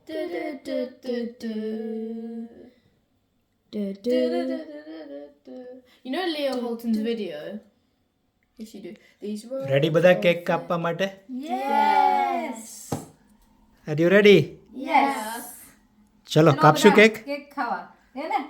You know Leo Holton's video? Yes, you do. These were ready બધા cake કાપવા માટે? Yes. Are you ready? Yes. ચલો કાપશું cake. Cake ખાવા હે ને?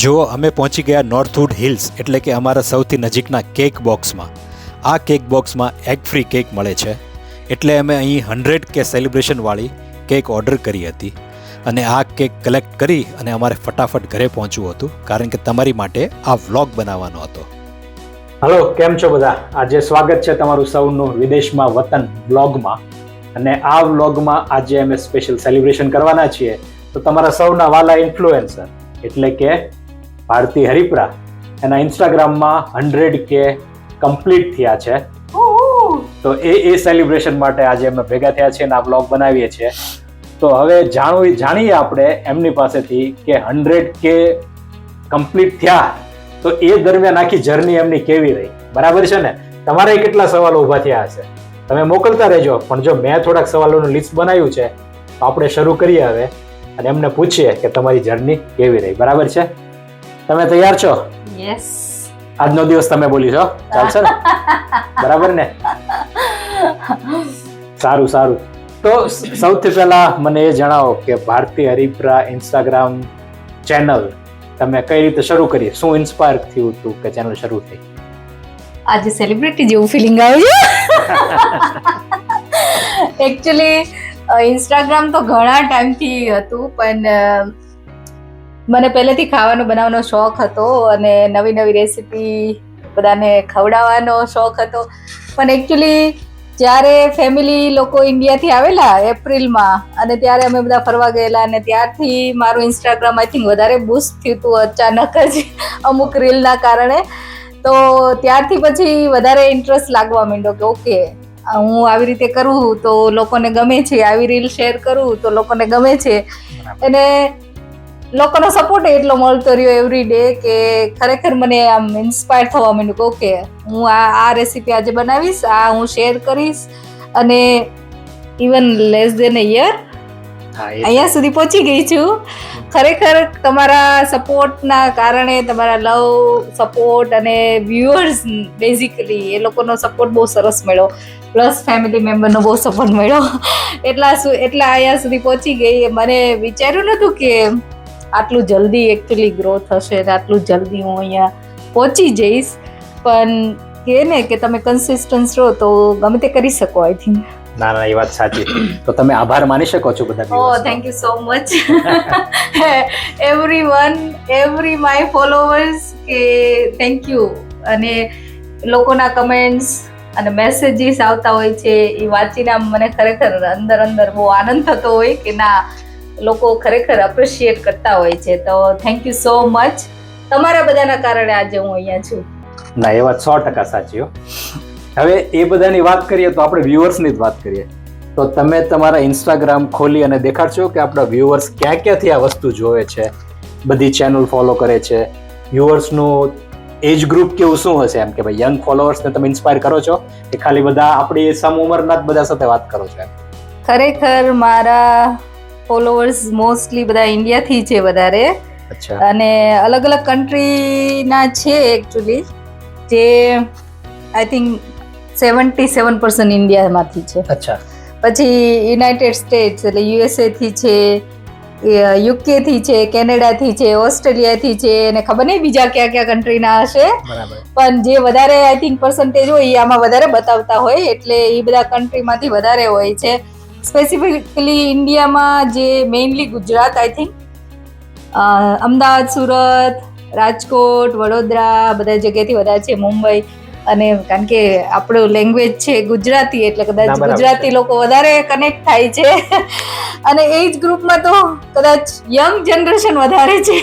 જુઓ અમે પહોંચી ગયા નોર્થવુડ હિલ્સ એટલે કે અમારા સૌથી નજીકના કેક બોક્સમાં. આ કેક બોક્સમાં એગ ફ્રી કેક મળે છે એટલે અમે અહીં 100K સેલિબ્રેશનવાળી કેક ઓર્ડર કરી હતી અને આ કેક કલેક્ટ કરી અને અમારે ફટાફટ ઘરે પહોંચવું હતું કારણ કે તમારી માટે આ વ્લોગ બનાવવાનો હતો. હલો, કેમ છો બધા? આજે સ્વાગત છે તમારું સૌનું વિદેશમાં વતન વ્લોગમાં. અને આ વ્લોગમાં આજે અમે સ્પેશિયલ સેલિબ્રેશન કરવાના છીએ તો તમારા સૌના વાલા ઇન્ફ્લુએન્સર એટલે કે ભારતી હરિપરા એના ઇન્સ્ટાગ્રામમાં 100K કમ્પ્લીટ થયા છે. તો એ સેલિબ્રેશન માટે આજે અમે ભેગા થયા છીએ અને આ બ્લોગ બનાવીએ છીએ. તો હવે જાણીએ આપણે એમની પાસેથી કે 100K કમ્પ્લીટ થયા તો એ દરમિયાન આખી જર્ની એમની કેવી રહી. બરાબર છે ને? તમારે કેટલા સવાલો ઊભા થયા હશે તમે મોકલતા રહેજો. પણ જો મેં થોડાક સવાલોનું લિસ્ટ બનાવ્યું છે તો આપણે શરૂ કરીએ હવે અને એમને પૂછીએ કે તમારી જર્ની કેવી રહી. બરાબર છે? તમે તૈયાર છો? યસ. આજનો દિવસ તમે બોલી છો, ચાલશે ને? બરાબર ને? સારું. તો સૌથી પહેલા મને એ જણાવો કે ભારતી હરિપરા ઇન્સ્ટાગ્રામ ચેનલ તમે કઈ રીતે શરૂ કરી? શું ઇન્સ્પાયર થયું હતું કે ચેનલ શરૂ થઈ? આજે સેલિબ્રિટી જેવું ફિલિંગ આવે છે. એકચ્યુઅલી ઇન્સ્ટાગ્રામ તો ઘણા ટાઈમથી હતું પણ મને પહેલેથી ખાવાનો બનાવવાનો શોખ હતો અને નવી નવી રેસીપી બધાને ખવડાવવાનો શોખ હતો. પણ એકચ્યુઅલી જ્યારે ફેમિલી લોકો ઇન્ડિયાથી આવેલા એપ્રિલમાં અને ત્યારે અમે બધા ફરવા ગયેલા અને ત્યારથી મારું ઇન્સ્ટાગ્રામ આઈ થિંક વધારે બૂસ્ટ થયું હતું અચાનક જ અમુક રીલના કારણે. તો ત્યારથી પછી વધારે ઇન્ટરેસ્ટ લાગવા માંડ્યો કે ઓકે હું આવી રીતે કરું તો લોકોને ગમે છે, આવી રીલ શેર કરું તો લોકોને ગમે છે. અને લોકોનો સપોર્ટ એટલો મળતો રહ્યો એવરી ડે કે ખરેખર મને આમ ઇન્સ્પાયર થવા માંડ્યું કે ઓકે હું આ રેસીપી આજે બનાવીશ, આ હું શેર કરીશ. અને even less than a year અહીંયા સુધી પહોંચી ગઈ છું. ખરેખર તમારા સપોર્ટના કારણે, તમારા લવ સપોર્ટ અને વ્યુઅર્સ બેઝિકલી એ લોકોનો સપોર્ટ બહુ સરસ મળ્યો, પ્લસ ફેમિલી મેમ્બરનો બહુ સપોર્ટ મળ્યો. એટલા અહીંયા સુધી પહોંચી ગઈ. મને વિચાર્યું નહોતું કે આટલું જલ્દી એકચ્યુઅલી ગ્રોથ હશે અને આટલું જલ્દી હું અહીંયા પહોંચી જઈશ. પણ કે ને કે તમે કન્સિસ્ટન્સ રહો તો ગમે તે કરી શકો. આઈ થિંક ના એ વાત સાચી. તો તમે આભાર માની શકો છો બધા? Oh thank you so much every my followers કે થેન્ક યુ. અને લોકોના કમેન્ટ્સ અને મેસેજીસ આવતા હોય છે એ વાંચીને મને ખરેખર અંદર બહુ આનંદ થતો હોય કે ના લોકો ખરેખર એપ્રિશિએટ કરતા હોય છે. તો થેન્ક યુ સો મચ. તમારા બધાના કારણે આજે હું અહીંયા છું. ના એ વાત 100% સાચી હો. હવે એ બધાની વાત કરીએ તો આપણે વ્યુઅર્સની જ વાત કરીએ. તો તમે તમારા ઇન્સ્ટાગ્રામ ખોલી અને દેખાડશો કે આપણા વ્યુઅર્સ ક્યાંથી આ વસ્તુ જોવે છે, બધી ચેનલ ફોલો કરે છે. વ્યુઅર્સનું એજ ગ્રુપ કેવું શું હશે? એમ કે ભાઈ યંગ ફોલોઅર્સને તમે ઇન્સ્પાયર કરો છો કે ખાલી બધા આપણી સમ ઉંમરના જ બધા સાથે વાત કરો છો? ખરેખર મારા ફોલોવર્સ મોસ્ટલી બધા ઇન્ડિયાથી છે વધારે. અને અલગ અલગ કન્ટ્રીના છે એકચ્યુઅલી. જે આઈ થિંક 77% ઇન્ડિયામાંથી છે. પછી યુનાઇટેડ સ્ટેટ્સ એટલે USA થી છે, UK થી છે, કેનેડાથી છે, ઓસ્ટ્રેલિયાથી છે અને ખબર નહીં બીજા કયા કન્ટ્રીના હશે. પણ જે વધારે આઈ થિંક પર્સન્ટેજ હોય એ આમાં વધારે બતાવતા હોય એટલે એ બધા કન્ટ્રીમાંથી વધારે હોય છે. સ્પેસિફિકલી ઇન્ડિયામાં જે mainly Gujarat, I think Ahmedabad, Surat, Rajkot, Vadodara બધા જગ્યાથી વધારે છે, મુંબઈ. અને કારણ કે આપણું લેંગ્વેજ છે ગુજરાતી એટલે કદાચ ગુજરાતી લોકો વધારે કનેક્ટ થાય છે. અને એ જ ગ્રુપમાં તો કદાચ યંગ જનરેશન વધારે છે.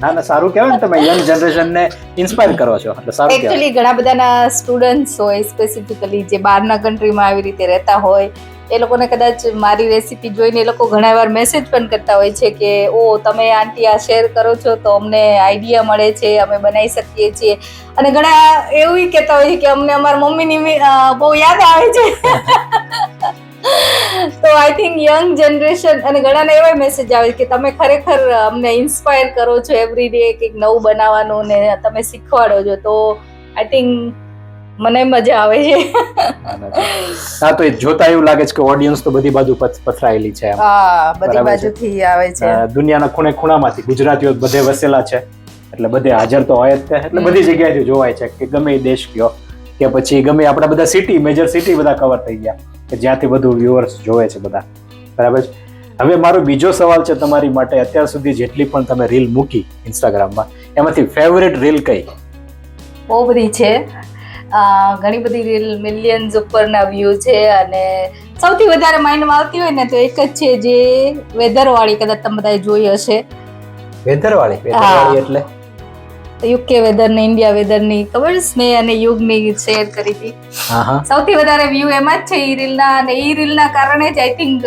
ના ના સારું કહેવાય ને, તમે યંગ જનરેશનને ઇન્સ્પાયર કરો છો એટલે સારું કહેવાય. એકચ્યુઅલી ઘણા બધાના સ્ટુડન્ટ્સ હોય સ્પેસિફિકલી જે બહારના કન્ટ્રીમાં આવી રીતે રહેતા હોય એ લોકોને કદાચ મારી રેસીપી જોઈને એ લોકો ઘણા વાર મેસેજ પણ કરતા હોય છે કે ઓ તમે આંટી આ શેર કરો છો તો અમને આઈડિયા મળે છે, અમે બનાવી શકીએ છીએ. અને ઘણા એવું કહેતા હોય છે કે અમને અમારા મમ્મીની બહુ યાદ આવે છે. તો આઈ થિંક યંગ જનરેશન અને ઘણાને એવા મેસેજ આવે કે તમે ખરેખર અમને ઇન્સ્પાયર કરો છો એવરી ડે કંઈક નવું બનાવવાનું ને તમે શીખવાડો છો. તો આઈ થિંક મને મજા આવે છે. હા તો એ જોતા એવું લાગે છે કે ઓડિયન્સ તો બધી બાજુ પથરાયેલી છે એમ. હા બધી બરાબર છે. બાજુથી આવે છે. દુનિયાના ખૂણે ખૂણામાંથી ગુજરાતીઓ બધે વસેલા છે એટલે બધે હાજર તો હોય જ તે. એટલે બધી જગ્યાએથી જોવાય છે કે ગમે એ દેશ કયો કે પછી ગમે આપણા બધા સિટી મેજર સિટી બધા કવર થઈ ગયા કે જ્યાંથી બધું વ્યુઅર્સ જોવે છે બધા. બરાબર છે. હવે મારો બીજો સવાલ છે તમારી માટે, અત્યાર સુધી જેટલી પણ તમે રીલ મૂકી ઇન્સ્ટાગ્રામમાં એમાંથી ફેવરેટ રીલ કઈ? બહુ બધી છે, ઘણી બધી રીલ મિલિયન્સ ઉપરના વ્યૂ છે અને સૌથી વધારે માઇન્ડમાં આવતી હોય ને તો એક જ છે જે વેધર વાળી, કદાચ તમે બધાએ જોઈ હશે. વેધર વાળી એટલે યુકે વેધર ને ઇન્ડિયા વેધર ની ખબર સ્નેહ અને યુગની શેર કરી હતી. સૌથી વધારે વ્યૂ એમાં જ છે ઈ રીલના અને ઈ રીલના કારણે જ આઈ થિંક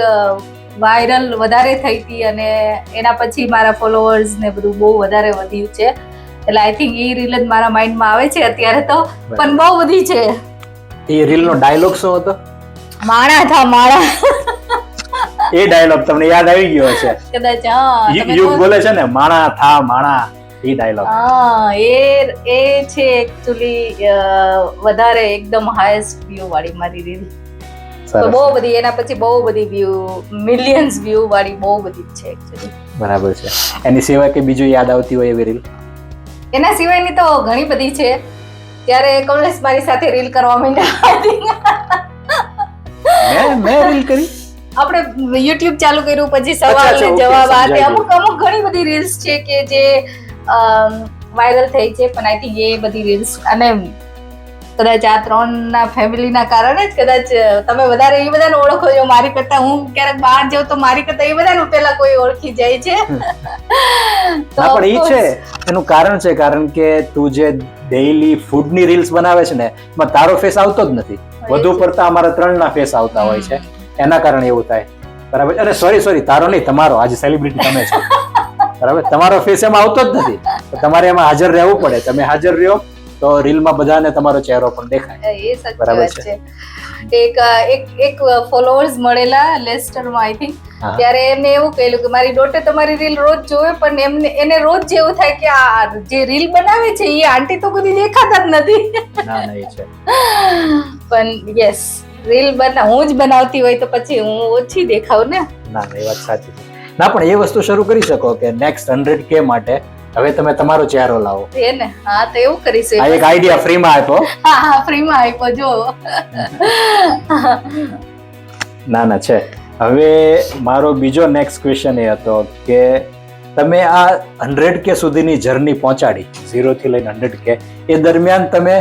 વાયરલ વધારે થઈ હતી અને એના પછી મારા ફોલોઅર્સ ને બધું બહુ વધારે વધ્યું છે. એટલે આઈ થિંક ઈ રીલ જ મારા માઇન્ડમાં આવે છે અત્યારે તો, પણ બહુ બધી છે. એ રીલનો ડાયલોગ શું હતો? માણા થા માણા. એ ડાયલોગ તમને યાદ આવી ગયો છે કદાચ. હા યુગ બોલે છે ને માણા થા માણા, એ ડાયલોગ. હા એ છે એકચ્યુઅલી વધારે એકદમ હાઈએસ્ટ વ્યૂ વાળી મારી રીલ. તો બહુ બધી એના પછી બહુ બધી વ્યૂ મિલિયન્સ વ્યૂ વાળી બહુ બધી છે એકચ્યુઅલી. બરાબર છે. એની સિવાય કે બીજું યાદ આવતી હોય એવી રીલ? એના સિવાયની તો ઘણી બધી છે. ત્યારે કમલેશ મારી સાથે રીલ કરવા માંડ્યા. મેં રીલ કરી? આપણે યુટ્યુબ ચાલુ કર્યું પછી સવાલ ને જવાબ આ અમુક ઘણી બધી રીલ્સ છે કે જે વાયરલ થઈ છે. પણ આઈ થિંક એ બધી રીલ્સ અને કદાચ આ 3 ના ફેમિલીના કારણે જ કદાચ તમે વધારે એ બધાને ઓળખો છો મારી કરતા. હું ક્યારેક બહાર જાઉં તો મારી કરતા એ બધાને પેલા કોઈ ઓળખી જાય છે. પણ એ છે એનું કારણ છે, કારણ કે તું જે ડેઈલી ફૂડની રીલ્સ બનાવે છે ને એમાં તારો ફેસ આવતો જ નથી. વધુ પડતા અમારા 3 ના ફેસ આવતા હોય છે, એના કારણે એવું થાય. બરાબર. અને સોરી તારો નહીં, તમારો. આજે સેલિબ્રિટી તમે છો. બરાબર. તમારો ફેસ એમાં આવતો જ નથી. તમારે એમાં હાજર રહેવું પડે. તમે હાજર રહ્યો તો રીલમાં બધાને તમારો ચહેરો પણ દેખાય. એ સાચી વાત છે. એક ફોલોઅર્સ મળેલા લેસ્ટરમાં આઈ થિંક, ત્યારે એમને એવું કહેલું કે મારી ડોટર તમારી રીલ રોજ જોવે પણ એને રોજ જેવું થાય કે આ જે રીલ બનાવે છે એ આંટી તો કદી દેખાતા જ નથી. ના એ છે. પણ યસ, રીલ હું જ બનાવતી હોય તો પછી હું ઓછી દેખાવ ને. ના એ વાત સાચી છે. ના પણ એ વસ્તુ શરૂ કરી શકો કે નેક્સ્ટ 100K માટે હવે તમે તમારો ચહેરો લાવો. ને હા તો એવું કરીશું. આ એક આઈડિયા ફ્રીમાં આપ્યો. હા ફ્રીમાં આપ્યો જો. ના છે. હવે મારો બીજો નેક્સ્ટ ક્વેશ્ચન એ હતો કે તમે આ 100K સુધીની જર્ની પહોંચાડી, 0 થી લઈને 100K, એ દરમિયાન તમે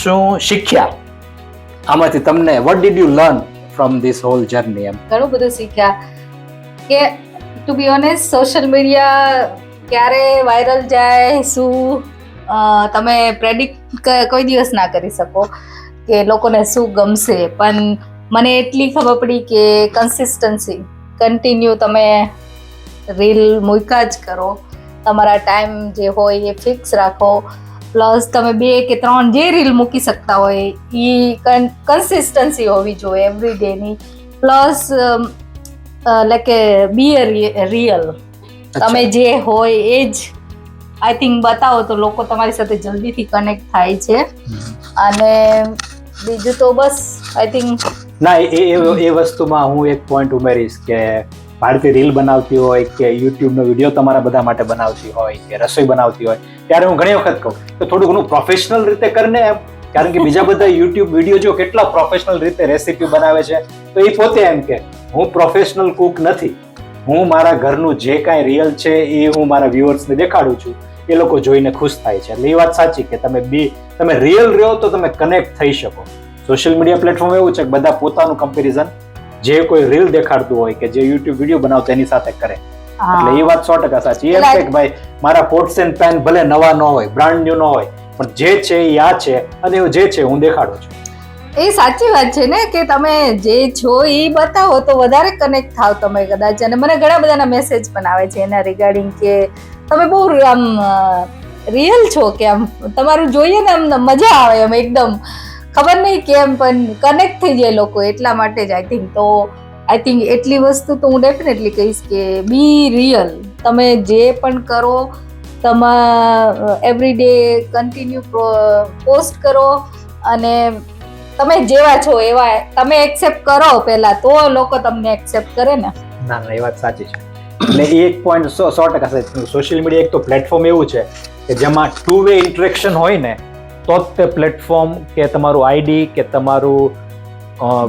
શું શીખ્યા? આમાંથી તમને what did you learn from this whole journey? એમ ઘણું બધું શીખ્યા કે to be honest social media ક્યારે વાયરલ જાય શું તમે પ્રેડિક્ટ કોઈ દિવસ ના કરી શકો કે લોકોને શું ગમશે. પણ મને એટલી ખબર પડી કે કન્સિસ્ટન્સી, કન્ટિન્યુ તમે રીલ મૂક્યા જ કરો, તમારા ટાઈમ જે હોય એ ફિક્સ રાખો, પ્લસ તમે 2 કે 3 જે રીલ મૂકી શકતા હોય એ કન્સિસ્ટન્સી હોવી જોઈએ એવરી ડેની. પ્લસ લાઈક બી અ રિયલ, તમે જે હોય એ જ આઈ થિંક બતાવો તો લોકો તમારી સાથે જલ્દીથી કનેક્ટ થાય છે. અને બીજું તો બસ આઈ થિંક ના એ વસ્તુમાં હું એક પોઈન્ટ ઉમેરીશ કે ભારતી રીલ બનાવતી હોય કે યુટ્યુબનો વિડીયો તમારા બધા માટે બનાવતી હોય કે રસોઈ બનાવતી હોય ત્યારે હું ઘણી વખત કહું કે થોડું ઘણું પ્રોફેશનલ રીતે કરને એમ. કારણ કે બીજા બધા યુટ્યુબ વિડીયો જો કેટલા પ્રોફેશનલ રીતે રેસીપી બનાવે છે તો એ પોતે એમ કે હું પ્રોફેશનલ કુક નથી, હું મારા ઘરનું જે કાંઈ રિયલ છે એ હું મારા વ્યુઅર્સને દેખાડું છું, એ લોકો જોઈને ખુશ થાય છે. એટલે એ વાત સાચી કે તમે રિયલ રહ્યો તો તમે કનેક્ટ થઈ શકો. સોશિયલ મીડિયા પ્લેટફોર્મ એવું છે કે બધા પોતાનું કમ્પેરિઝન જે કોઈ રીલ દેખાડતું હોય કે જે યુટ્યુબ વિડીયો બનાવતો એની સાથે કરે. એટલે એ વાત 100% સાચી. એમ છે કે ભાઈ મારા પોટ્સ એન્ડ પેન ભલે નવા ન હોય, બ્રાન્ડ ન્યુ ન હોય, પણ જે છે એ આ છે અને જે છે હું દેખાડું છું. એ સાચી વાત છે ને કે તમે જે છો એ બતાવો તો વધારે કનેક્ટ થાવ તમે કદાચ. અને મને ઘણા બધાના મેસેજ પણ આવે છે એના રિગાર્ડિંગ કે તમે બહુ આમ રિયલ છો, કે આમ તમારું જોઈએ ને આમ મજા આવે એમ એકદમ, ખબર નહીં કેમ પણ કનેક્ટ થઈ જાય લોકો. એટલા માટે જ આઈ થિંક એટલી વસ્તુ તો હું ડેફિનેટલી કહીશ કે બી રિયલ. તમે જે પણ કરો એવરી ડે કન્ટિન્યુ પોસ્ટ કરો અને તમે જેવા છો એવા તમે એક્સેપ્ટ કરો પહેલા, તો લોકો તમને એક્સેપ્ટ કરે ને. ના એ વાત સાચી છે. એટલે એ એક પોઈન્ટ 100% સાચી. સોશિયલ મીડિયા એક તો પ્લેટફોર્મ એવું છે કે જેમાં 2-way ઇન્ટરેક્શન હોય ને તો જ તે પ્લેટફોર્મ કે તમારું આઈડી કે તમારું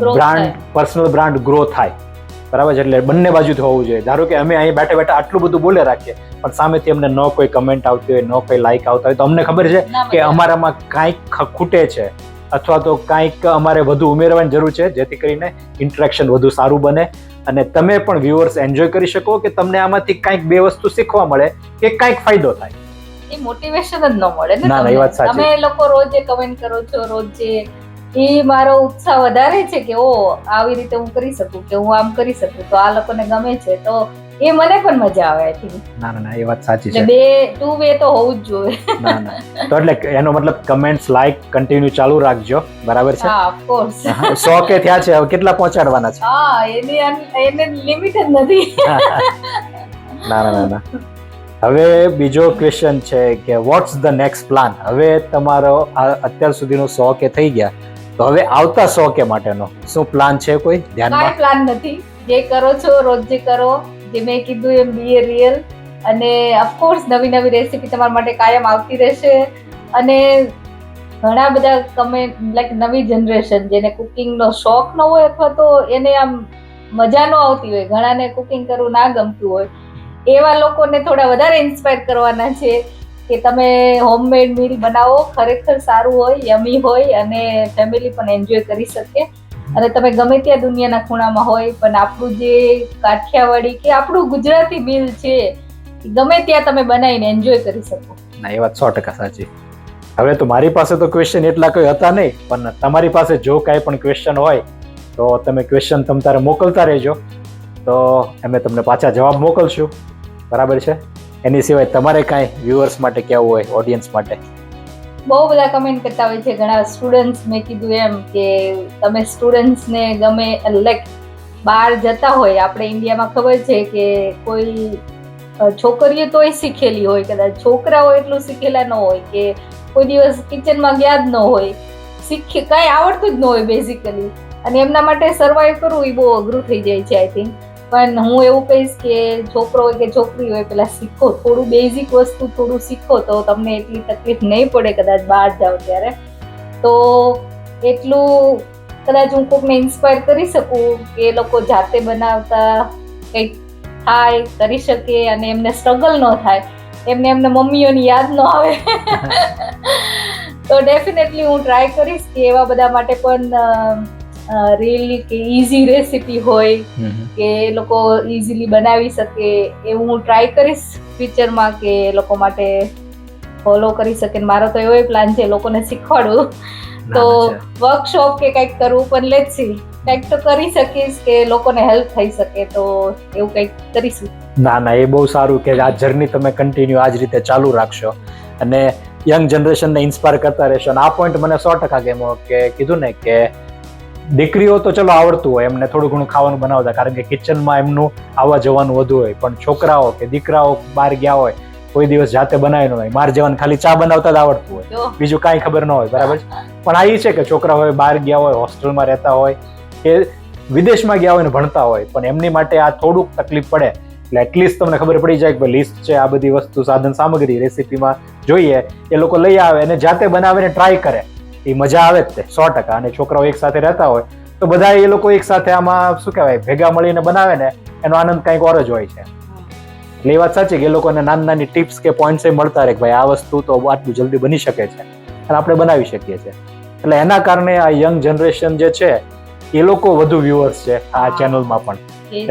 બ્રાન્ડ, પર્સનલ બ્રાન્ડ ગ્રો થાય. બરાબર છે? એટલે બંને બાજુથી હોવું જોઈએ. ધારો કે અમે અહીં બેઠા બેઠા આટલું બધું બોલે રાખીએ પણ સામેથી અમને ન કોઈ કમેન્ટ આવતી હોય, ન કોઈ લાઈક આવતા હોય, તો અમને ખબર છે કે અમારામાં કાંઈક ખૂટે છે અથવા તો કાંઈક અમારે વધુ ઉમેરવાની જરૂર છે, જેથી કરીને ઇન્ટરેક્શન વધુ સારું બને અને તમે પણ વ્યુઅર્સ એન્જોય કરી શકો, કે તમને આમાંથી કાંઈક બે વસ્તુ શીખવા મળે કે કાંઈક ફાયદો થાય. એ મોટિવેશન જ ન મળે ને. ના એ વાત સાચી. તમે લોકો રોજ કમેન્ટ કરો છો, રોજ એ મારો ઉત્સાહ વધારે છે કે આવી રીતે હું કરી શકું, કે હું આમ કરી શકું, તો આ લોકોને ગમે છે તો એ મને પણ મજા આવે. આઈ થિંક ના એ વાત સાચી છે. બે 2 વે તો હોવું જ જોઈએ. તો એટલે એનો મતલબ કમેન્ટ્સ, લાઈક કન્ટિન્યુ ચાલુ રાખજો. બરાબર છે? હા, ઓફ કોર્સ. 100 કે થયા છે, હવે કેટલા પહોંચાડવાના છે? હા, એને લિમિટ જ નથી. ના હવે બીજો ક્વેશ્ચન છે કે વોટ્સ ધ નેક્સ્ટ પ્લાન? હવે તમારો અત્યાર સુધીનો 100 કે થઈ ગયા, તો હવે આવતા 100 કે માટેનો શું પ્લાન છે? કોઈ ધ્યાનમાં? કાંઈ પ્લાન નથી. જે કરો છો રોજ જે કરો, જે મેં કીધું એમ બી એ રિયલ. અને ઓફકોર્સ નવી રેસીપી તમારા માટે કાયમ આવતી રહેશે. અને ઘણા બધા લાઈક નવી જનરેશન જેને કુકિંગનો શોખ ન હોય અથવા તો એને આમ મજા ન આવતી હોય, ઘણાને કુકિંગ કરવું ના ગમતું હોય, એવા લોકોને થોડા વધારે ઇન્સ્પાયર કરવાના છે કે તમે હોમમેડ મીલ બનાવો, ખરેખર સારું હોય, યમી હોય અને ફેમિલી પણ એન્જોય કરી શકે. અને તમે ગમે ત્યાં દુનિયાના ખૂણામાં હોય પણ આપણું જે કાઠિયાવાડી કે આપણું ગુજરાતી મીલ છે ગમે ત્યાં તમે બનાવીને એન્જોય કરી શકો. ના એ વાત 100% સાચી. હવે તો મારી પાસે તો ક્વેશ્ચન એટલા કોઈ હતા નહીં, પણ તમારી પાસે જો કાંઈ પણ ક્વેશ્ચન હોય તો તમે ક્વેશ્ચન તમારે મોકલતા રહેજો, તો અમે તમને પાછા જવાબ મોકલશું. બરાબર છે? એની સિવાય તમારે કાંઈ વ્યુઅર્સ માટે કહેવું હોય, ઓડિયન્સ માટે? બહુ બધા કમેન્ટ કરતા હોય છે ઘણા સ્ટુડન્ટ્સ. મેં કીધું એમ કે તમે સ્ટુડન્ટ્સને ગમે લાઈક બહાર જતા હોય, આપણે ઇન્ડિયામાં ખબર છે કે કોઈ છોકરીઓ તોય શીખેલી હોય, કદાચ છોકરાઓ એટલું શીખેલા ન હોય, કે કોઈ દિવસ કિચનમાં ગયા જ ન હોય, કાંઈ આવડતું જ ન હોય બેઝિકલી, અને એમના માટે સર્વાઈવ કરવું એ બહુ અઘરું થઈ જાય છે આઈ થિંક. પણ હું એવું કહીશ કે છોકરો હોય કે છોકરી હોય, પેલા શીખો, થોડું બેઝિક વસ્તુ થોડું શીખો તો તમને એટલી તકલીફ નહીં પડે કદાચ બહાર જાઓ ત્યારે. તો એટલું કદાચ હું કોકને ઇન્સ્પાયર કરી શકું કે એ લોકો જાતે બનાવતા કંઈક થાય, કરી શકે અને એમને સ્ટ્રગલ ન થાય, એમને મમ્મીઓની યાદ ન આવે. તો ડેફિનેટલી હું ટ્રાય કરીશ કે એવા બધા માટે પણ રીલી કે ઈઝી રેસીપી હોય કે લોકો ઈઝીલી બનાવી શકે, એવું હું ટ્રાય કરીશ ફ્યુચરમાં કે લોકો માટે ફોલો કરી શકે. મારો તો એવો પ્લાન છે લોકોને શીખવાડું, તો વર્કશોપ કે કંઈક કરવું, પણ લેટ્સ સી, કંઈક તો કરી શકીશ કે લોકોને હેલ્પ થઈ શકે, તો એવું કંઈક કરીશું. ના એ બહુ સારું કે આ જર્ની તમે કન્ટિન્યુ આ જ રીતે ચાલુ રાખશો અને યંગ જનરેશનને ઇન્સ્પાયર કરતા રહેશો. અને આ પોઈન્ટ મને 100% ગમ્યો કે કીધું ને કે દીકરીઓ તો ચલો આવડતું હોય, એમને થોડું ઘણું ખાવાનું બનાવતા, કારણ કે કિચનમાં એમનું આવવા જવાનું વધુ હોય, પણ છોકરાઓ કે દીકરાઓ બહાર ગયા હોય, કોઈ દિવસ જાતે બનાવ્યું હોય, બહાર જવાનું ખાલી ચા બનાવતા જ આવડતું હોય, બીજું કાંઈ ખબર ન હોય. બરાબર છે? પણ આ એ છે કે છોકરાઓ બહાર ગયા હોય, હોસ્ટેલમાં રહેતા હોય કે વિદેશમાં ગયા હોય ને ભણતા હોય, પણ એમની માટે આ થોડુંક તકલીફ પડે, એટલે એટલીસ્ટ તમને ખબર પડી જાય કે લિસ્ટ છે, આ બધી વસ્તુ સાધન સામગ્રી રેસીપીમાં જોઈએ, એ લોકો લઈ આવે અને જાતે બનાવીને ટ્રાય કરે, એ મજા આવે જ તે 100%. અને છોકરાઓ એક સાથે રહેતા હોય તો બધા એ લોકો એક સાથે આમાં શું કહેવાય ભેગા મળીને બનાવે ને, એનો આનંદ કંઈક ઓર જ હોય છે. એટલે એ વાત સાચી કે એ લોકોને નાની ટિપ્સ કે પોઈન્ટ્સ મળતા રહે કે ભાઈ આ વસ્તુ તો આટલું જલ્દી બની શકે છે અને આપણે બનાવી શકીએ છીએ. એટલે એના કારણે આ યંગ જનરેશન જે છે એ લોકો વધુ વ્યુઅર્સ છે આ ચેનલમાં પણ.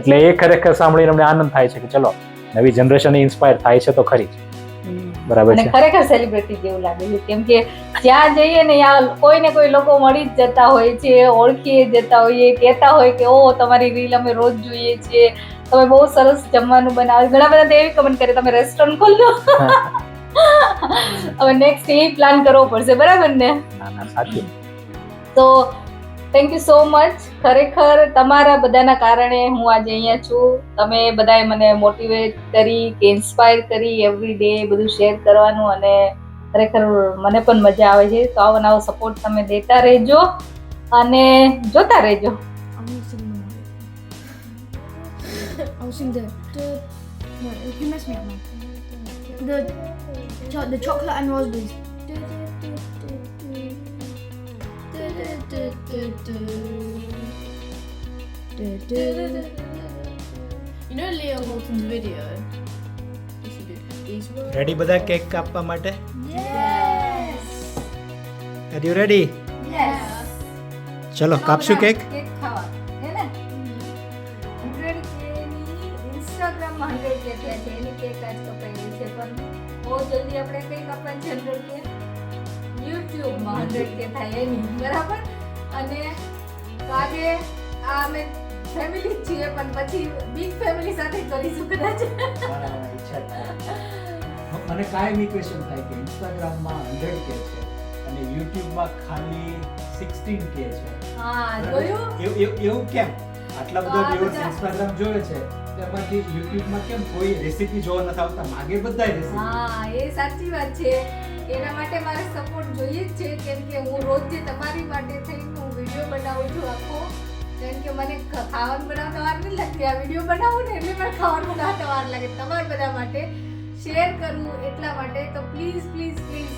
એટલે એ ખરેખર સાંભળીને અમને આનંદ થાય છે કે ચલો નવી જનરેશન ઇન્સ્પાયર થાય છે તો ખરી જ. બરાબર અને છે. ખરેખર સેલિબ્રિટી જેવું લાગે છે, કેમ કે જ્યાં જઈએ ને ત્યાં કોઈ ને કોઈ લોકો મળી જ જતા હોય છે, ઓળખી જતા હોઈએ, કહેતા હોય કે ઓ તમારી રીલ અમે રોજ જોઈએ છીએ, તમે બહુ સરસ જમવાનું બનાવો. ઘણા બધા તો એવી કમેન્ટ કરે તમે રેસ્ટોરન્ટ ખોલજો. હવે નેક્સ્ટ એ પ્લાન કરવો પડશે, બરાબર ને? ના ના સાચું. તો થેન્ક યુ સો મચ. ખરેખર તમારા બધાના કારણે હું આજે અહીંયા છું. તમે બધાએ મને મોટિવેટ કરી કે ઇન્સ્પાયર કરી એવરી ડે બધું શેર કરવાનું, અને ખરેખર મને પણ મજા આવે છે. તો આવો નવો સપોર્ટ તમે દેતા રહેજો અને જોતા રહેજો. I'll sing the no, you messed me up, man. The chocolate and raspberries. You know Leo Holton's video? You should do these words. Ready બધા કેક કાપવા માટે? Yes. Are you ready? Yes. ચલો કાપશું કેક. કેક ખાવા હે ને? 100K ની ઇન્સ્ટાગ્રામમાં 100K થયા છે, એની કેક આજ કપાઈ ગઈ છે, પણ બહુ જલ્દી આપણે કઈ કાપવાની છે 100K યુટ્યુબમાં 100K થાય એની, બરાબર? અને આજે આ અમે ફેમિલી જ છીએ, પણ પછી બિગ ફેમિલી સાથે કરીશું કદાચ. મને કાયમ ક્વેશ્ચન થાય કે ઇન્સ્ટાગ્રામમાં 100K છે અને યુટ્યુબમાં ખાલી 16K છે. હા, જોયું? એવું કેમ? આટલા બધા વ્યુઅર્સ ઇન્સ્ટાગ્રામ જોવે છે, તેમાંથી યુટ્યુબમાં કેમ કોઈ રેસીપી જોવા નથી આવતા? માગે બધાય રેસીપી. હા, એ સાચી વાત છે. એના માટે મારે સપોર્ટ જોઈએ જ છે, કેમ કે હું રોજ જે તમારી માટે થઈને હું વિડીયો બનાવું છું આખો, કેમ કે મને ખાવાનું બનાવતા વાર નહીં લાગતી. આ વિડીયો બનાવું ને એટલે મને ખાવાનું બનાવતા વાર લાગે. તમારા બધા માટે શેર કરવું એટલા માટે. તો please please please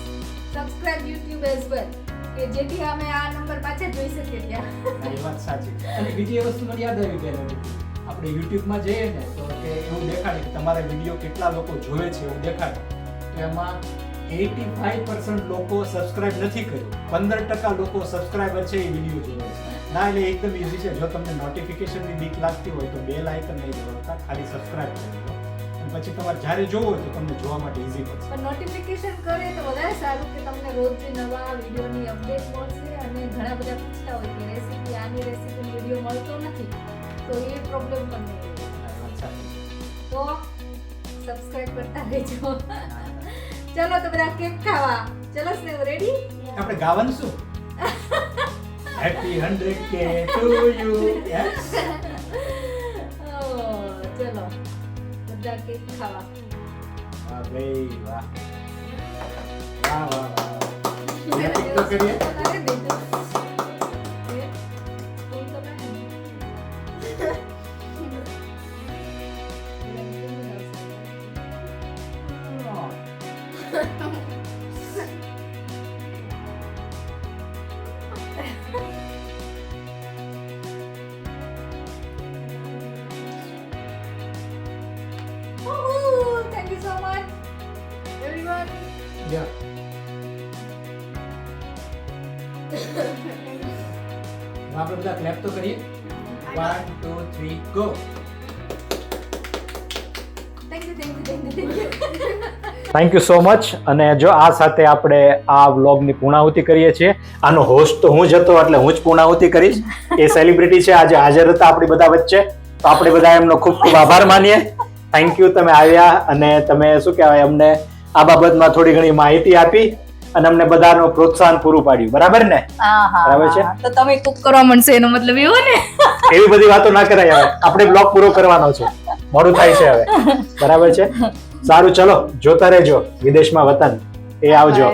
subscribe YouTube as well, કે જેથી અમે આ નંબર પાછા જોઈ શકીએ ત્યાં. એ વાત સાચી. અને બીજી એ વસ્તુ મને યાદ આવી કે આપણે યુટ્યુબમાં જઈએ ને તો કે એવું દેખાડે કે તમારા વિડીયો કેટલા લોકો જોવે છે એવું દેખાડે. તો એમાં 85% લોકો સબસ્ક્રાઇબ નથી કર્યું, 15% લોકો સબસ્ક્રાઇબર છે એ વિડીયો જોવે છે. ના, એટલે એકદમ ઈઝી છે. જો તમને નોટિફિકેશનની બીક લાગતી હોય તો બેલ આઇકન નહીં દબાવતા, ખાલી સબસ્ક્રાઇબ કરી દો, અને પછી તમારે જ્યારે જોવો હોય તો તમને જોવા માટે ઈઝી પડશે. પણ નોટિફિકેશન કરે તો વધારે સારું, કે તમને રોજ નવા વિડીયોની અપડેટ મળશે. અને ઘણા બધા પૂછતા હોય કે રેસીપી, આની રેસીપી વિડીયો મળતો નથી, તો એ પ્રોબ્લેમ પણ નહીં. તો સબસ્ક્રાઇબ કરતા રહેજો. ચલો તો બધા કેક ખાવા. ચલો સ્નેહ, રેડી? આપણે ગાવાનું શું? Happy 100K to you. Yes. ચલો બધા કેક ખાવા. વાહ ભાઈ વાહ. વાહ વાહ વાહ. તો કરીએ. Thank you so much, everyone. Yeah. આપણે બધા ક્લેપ તો કરીએ. 1 2 3 go. Thank you. Thank you so much. અને જો આ સાથે આપણે આ વ્લોગની પૂર્ણાહુતિ કરીએ છીએ. આનો હોસ્ટ તો હું જ હતો, એટલે હું જ પૂર્ણાહુતિ કરીશ. એ સેલિબ્રિટી છે, આજે હાજર હતા આપણી બધા વચ્ચે, તો આપણે બધા એમનો ખૂબ ખૂબ આભાર માનીએ. થેન્ક યુ, તમે આવ્યા અને તમે શું કહેવાય અમને આ બાબતમાં થોડી ઘણી માહિતી આપી અને અમને બધાનું પ્રોત્સાહન પૂરું પાડ્યું. બરાબર ને? બરાબર છે. તો તમે કુક કરવા મળશે એનો મતલબ એવો ને? એવી બધી વાતો ના કરાય. હવે આપણે બ્લોગ પૂરો કરવાનો છે, મોડું થાય છે હવે. બરાબર છે. સારું, ચલો જોતા રહેજો વિદેશમાં વતન. એ આવજો.